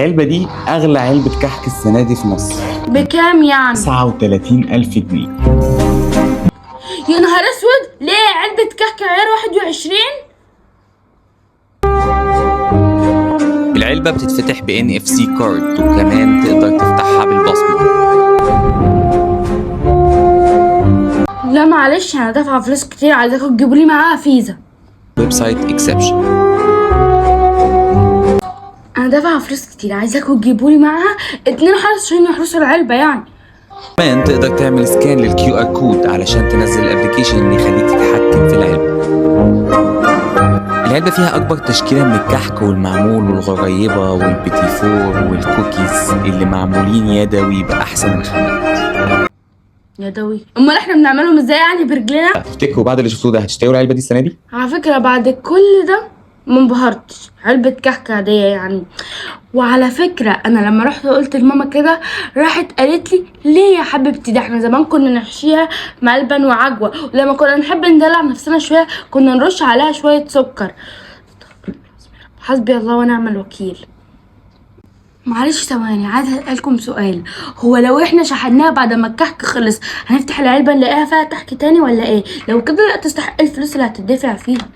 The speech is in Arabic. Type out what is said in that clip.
العلبة دي أغلى علبة كحك السنة دي في مصر، بكام يعني؟ 39,000 جنيه. يا نهار اسود، ليه علبة كحك عيار 21؟ العلبة بتتفتح ب NFC كارد، وكمان تقدر تفتحها بالبصمة. لا معلش، انا دافعة فلوس كتير، عايزاكم تجيبولي معاها فيزا. ويب سايت اكسبشن. انا دافعة فلوس كتير، عايزاكم تجيبولي معاها 2 حرس عشان يحرسوا العلبة يعني. كمان تقدر تعمل سكان للكيو ار كود علشان تنزل الابلكيشن اللي يخليك تتحكم في العلبة. العلبة فيها أكبر تشكيلة من الكحك والمعمول والغريبة والبيتي فور والكوكيز اللي معمولين يدوي بأحسن الخامات. يدوي؟ امال احنا بنعملهم ازاي يعني، برجلنا؟ تفتكروا بعد اللي شفتوه ده هتشتروا العلبة دي السنة دي؟ على فكرة بعد كل ده منبهرتش، علبة كحك عادية يعني. وعلى فكرة انا لما رحت قلت لماما كده، راحت قالت لي ليه يا حبيبتي، ده احنا زمان كنا نحشيها ملبن وعجوة، ولما كنا نحب ندلع نفسنا شوية كنا نرش عليها شوية سكر. حسبي الله ونعم الوكيل. معلش ثواني، عايزه اسالكم سؤال، هو لو احنا شحناها بعد ما الكحك خلص هنفتح العلبه نلاقيها فيها كحك تاني ولا ايه؟ لو كده لا تستحق الفلوس اللي هتدفع فيها.